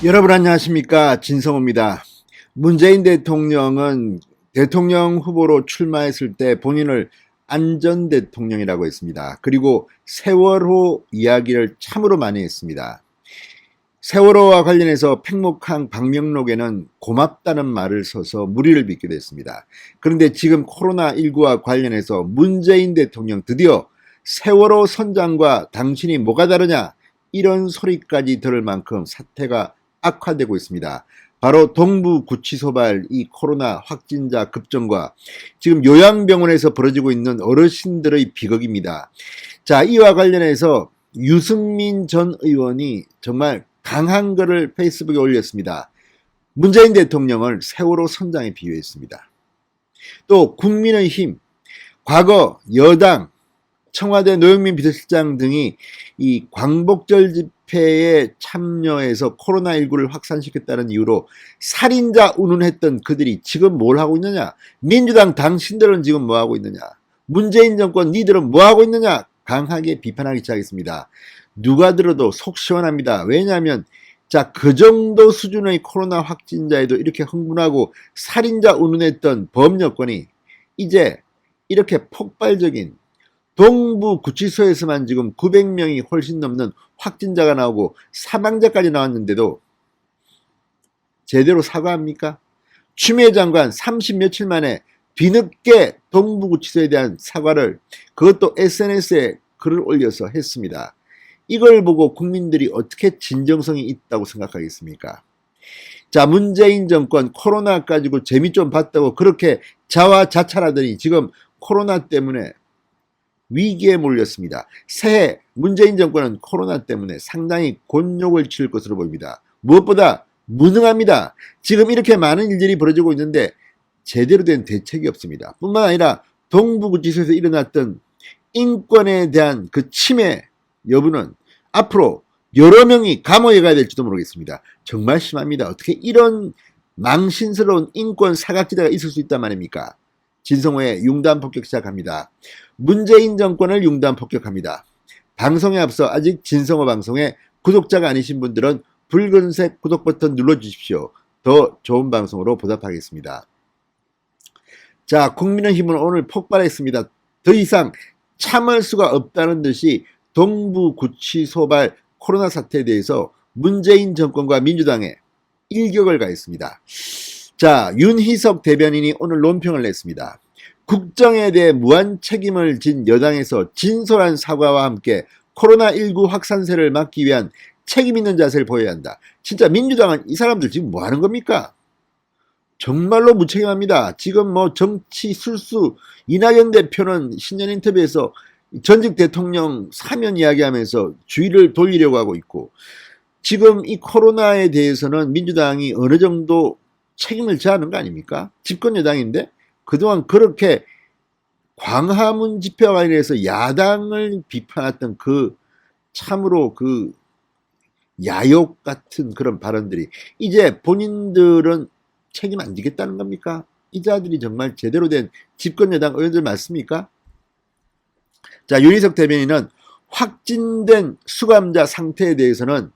여러분 안녕하십니까, 진성호입니다. 문재인 대통령은 대통령 후보로 출마했을 때 본인을 안전대통령이라고 했습니다. 그리고 세월호 이야기를 참으로 많이 했습니다. 세월호와 관련해서 팽목항 방명록에는 고맙다는 말을 써서 물의를 빚기도 했습니다. 그런데 지금 코로나19와 관련해서 문재인 대통령 드디어 세월호 선장과 당신이 뭐가 다르냐, 이런 소리까지 들을 만큼 사태가 악화되고 있습니다. 바로 동부구치소발 이 코로나 확진자 급증과 지금 요양병원에서 벌어지고 있는 어르신들의 비극입니다. 자, 이와 관련해서 유승민 전 의원이 정말 강한 글을 페이스북에 올렸습니다. 문재인 대통령을 세월호 선장에 비유했습니다. 또 국민의힘, 과거 여당, 청와대 노영민 비서실장 등이 이 광복절 집회에 참여해서 코로나19를 확산시켰다는 이유로 살인자 운운했던 그들이 지금 뭘 하고 있느냐? 민주당 당신들은 지금 뭐 하고 있느냐? 문재인 정권 니들은 뭐 하고 있느냐? 강하게 비판하기 시작했습니다. 누가 들어도 속 시원합니다. 왜냐하면 자, 그 정도 수준의 코로나 확진자에도 이렇게 흥분하고 살인자 운운했던 범여권이 이제 이렇게 폭발적인 동부구치소에서만 지금 900명이 훨씬 넘는 확진자가 나오고 사망자까지 나왔는데도 제대로 사과합니까? 추미애 장관 30 며칠 만에 뒤늦게 동부구치소에 대한 사과를, 그것도 SNS에 글을 올려서 했습니다. 이걸 보고 국민들이 어떻게 진정성이 있다고 생각하겠습니까? 자, 문재인 정권 코로나 가지고 재미 좀 봤다고 그렇게 자화자찬하더니 지금 코로나 때문에 위기에 몰렸습니다. 새해 문재인 정권은 코로나 때문에 상당히 곤욕을 치를 것으로 보입니다. 무엇보다 무능합니다. 지금 이렇게 많은 일들이 벌어지고 있는데 제대로 된 대책이 없습니다. 뿐만 아니라 동부구치소에서 일어났던 인권에 대한 그 침해 여부는 앞으로 여러 명이 감옥에 가야 될지도 모르겠습니다. 정말 심합니다. 어떻게 이런 망신스러운 인권 사각지대가 있을 수 있단 말입니까? 진성호의 융단 폭격 시작합니다. 문재인 정권을 융단 폭격합니다. 방송에 앞서 아직 진성호 방송에 구독자가 아니신 분들은 붉은색 구독 버튼 눌러주십시오. 더 좋은 방송으로 보답하겠습니다. 자, 국민의힘은 오늘 폭발했습니다. 더 이상 참을 수가 없다는 듯이 동부구치소발 코로나 사태에 대해서 문재인 정권과 민주당에 일격을 가했습니다. 자, 윤희석 대변인이 오늘 논평을 냈습니다. 국정에 대해 무한 책임을 진 여당에서 진솔한 사과와 함께 코로나19 확산세를 막기 위한 책임 있는 자세를 보여야 한다. 진짜 민주당은 이 사람들 지금 뭐 하는 겁니까? 정말로 무책임합니다. 지금 뭐 정치 술수, 이낙연 대표는 신년 인터뷰에서 전직 대통령 사면 이야기하면서 주의를 돌리려고 하고 있고, 지금 이 코로나에 대해서는 민주당이 어느 정도 책임을 져야 하는 거 아닙니까? 집권 여당인데 그동안 그렇게 광화문 집회와 관련해서 야당을 비판했던 그 참으로 그 야욕 같은 그런 발언들이 이제 본인들은 책임 안 지겠다는 겁니까? 이 자들이 정말 제대로 된 집권 여당 의원들 맞습니까? 자, 윤희석 대변인은 확진된 수감자 상태에 대해서는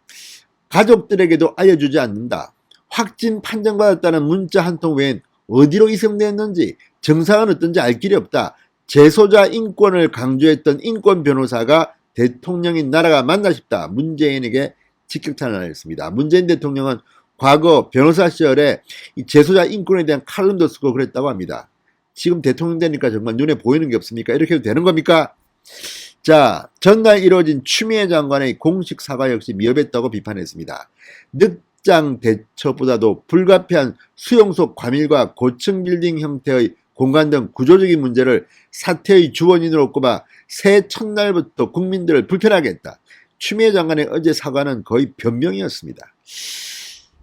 가족들에게도 알려주지 않는다. 확진 판정받았다는 문자 한 통 외엔 어디로 이송됐는지, 정상은 어떤지 알 길이 없다. 재소자 인권을 강조했던 인권 변호사가 대통령인 나라가 맞나 싶다. 문재인에게 직격탄을 날렸습니다. 문재인 대통령은 과거 변호사 시절에 이 재소자 인권에 대한 칼럼도 쓰고 그랬다고 합니다. 지금 대통령 되니까 정말 눈에 보이는 게 없습니까? 이렇게 해도 되는 겁니까? 자, 전날 이루어진 추미애 장관의 공식 사과 역시 미흡했다고 비판했습니다. 늑장 대처보다도 불가피한 수용소 과밀과 고층 빌딩 형태의 공간 등 구조적인 문제를 사태의 주원인으로 꼽아 새해 첫날부터 국민들을 불편하게 했다. 추미애 장관의 어제 사과는 거의 변명이었습니다.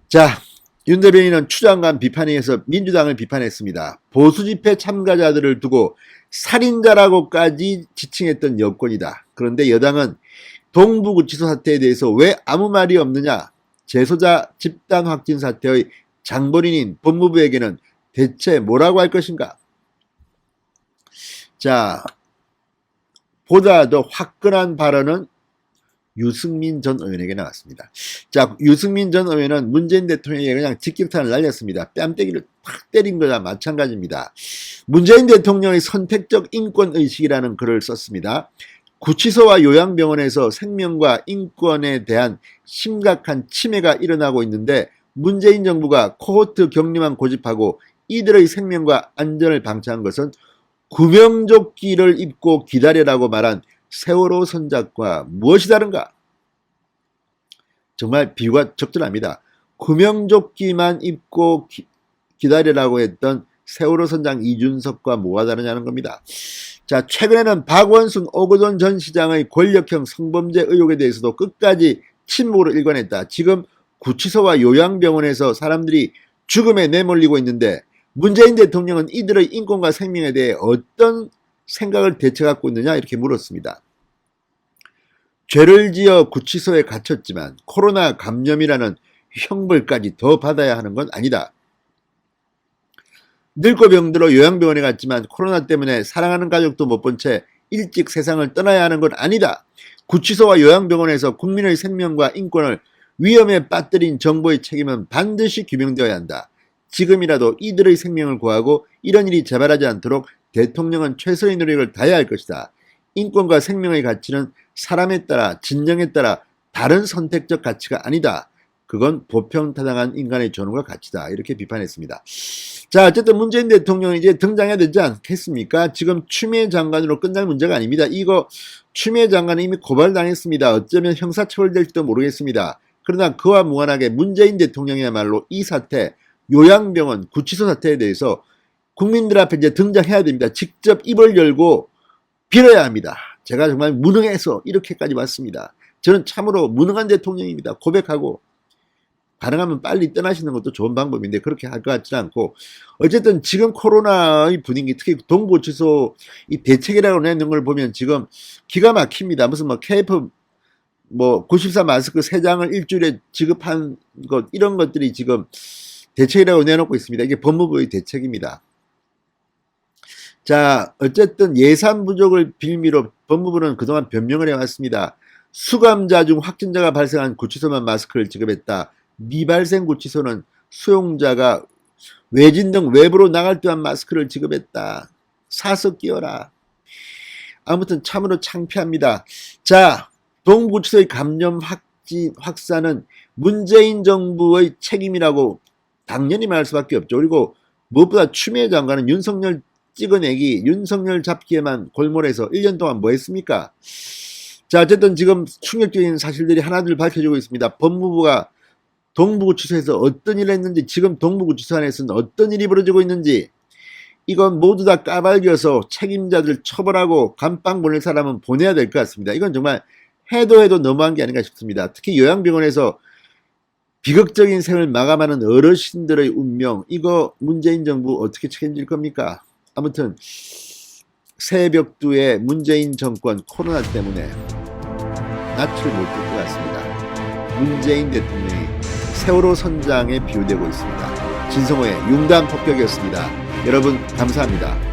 자, 윤 대변인은 추 장관 비판에서 민주당을 비판했습니다. 보수 집회 참가자들을 두고 살인자라고까지 지칭했던 여권이다. 그런데 여당은 동부구치소 사태에 대해서 왜 아무 말이 없느냐? 재소자 집단 확진 사태의 장본인인 법무부에게는 대체 뭐라고 할 것인가? 자, 보다 더 화끈한 발언은 유승민 전 의원에게 나왔습니다. 자, 유승민 전 의원은 문재인 대통령에게 그냥 직격탄을 날렸습니다. 뺨때기를 팍 때린 거나 마찬가지입니다. 문재인 대통령의 선택적 인권의식이라는 글을 썼습니다. 구치소와 요양병원에서 생명과 인권에 대한 심각한 침해가 일어나고 있는데 문재인 정부가 코호트 격리만 고집하고 이들의 생명과 안전을 방치한 것은 구명조끼를 입고 기다려라고 말한 세월호 선작과 무엇이 다른가? 정말 비유가 적절합니다. 구명조끼만 입고 기다려라고 했던 세월호 선장 이준석과 뭐가 다르냐는 겁니다. 자, 최근에는 박원순, 오거돈 전 시장의 권력형 성범죄 의혹에 대해서도 끝까지 침묵으로 일관했다. 지금 구치소와 요양병원에서 사람들이 죽음에 내몰리고 있는데 문재인 대통령은 이들의 인권과 생명에 대해 어떤 생각을 대처하고 있느냐 이렇게 물었습니다. 죄를 지어 구치소에 갇혔지만 코로나 감염이라는 형벌까지 더 받아야 하는 건 아니다. 늙고 병들어 요양병원에 갔지만 코로나 때문에 사랑하는 가족도 못 본 채 일찍 세상을 떠나야 하는 건 아니다. 구치소와 요양병원에서 국민의 생명과 인권을 위험에 빠뜨린 정부의 책임은 반드시 규명되어야 한다. 지금이라도 이들의 생명을 구하고 이런 일이 재발하지 않도록 대통령은 최선의 노력을 다해야 할 것이다. 인권과 생명의 가치는 사람에 따라 진정에 따라 다른 선택적 가치가 아니다. 그건 보편타당한 인간의 존엄과 가치다. 이렇게 비판했습니다. 자, 어쨌든 문재인 대통령이 이제 등장해야 되지 않겠습니까? 지금 추미애 장관으로 끝날 문제가 아닙니다. 이거 추미애 장관은 이미 고발당했습니다. 어쩌면 형사처벌될지도 모르겠습니다. 그러나 그와 무관하게 문재인 대통령이야말로 이 사태, 요양병원, 구치소 사태에 대해서 국민들 앞에 이제 등장해야 됩니다. 직접 입을 열고 빌어야 합니다. 제가 정말 무능해서 이렇게까지 왔습니다. 저는 참으로 무능한 대통령입니다. 고백하고 가능하면 빨리 떠나시는 것도 좋은 방법인데 그렇게 할 것 같지는 않고 어쨌든 지금 코로나의 분위기 특히 동구치소 이 대책이라고 내는 걸 보면 지금 기가 막힙니다. 무슨 뭐 KF 94 마스크 3장을 일주일에 지급한 것 이런 것들이 지금 대책이라고 내놓고 있습니다. 이게 법무부의 대책입니다. 자, 어쨌든 예산 부족을 빌미로 법무부는 그동안 변명을 해왔습니다. 수감자 중 확진자가 발생한 구치소만 마스크를 지급했다. 미발생 구치소는 수용자가 외진 등 외부로 나갈 때만 마스크를 지급했다. 사서 끼워라. 아무튼 참으로 창피합니다. 자, 동구치소의 감염 확산은 문재인 정부의 책임이라고 당연히 말할 수밖에 없죠. 그리고 무엇보다 추미애 장관은 윤석열 찍어내기, 윤석열 잡기에만 골몰해서 1년 동안 뭐 했습니까? 자, 어쨌든 지금 충격적인 사실들이 하나둘 밝혀지고 있습니다. 법무부가 동부구치소에서 어떤 일을 했는지, 지금 동부구치소 안에서는 어떤 일이 벌어지고 있는지, 이건 모두 다 까발겨서 책임자들 처벌하고 감방 보낼 사람은 보내야 될 것 같습니다. 이건 정말 해도 너무한 게 아닌가 싶습니다. 특히 요양병원에서 비극적인 생을 마감하는 어르신들의 운명, 이거 문재인 정부 어떻게 책임질 겁니까? 아무튼 새벽두에 문재인 정권 코로나 때문에 낯을 못 들 것 같습니다. 문재인 대통령이 세월호 선장에 비유되고 있습니다. 진성호의 융단 폭격이었습니다. 여러분 감사합니다.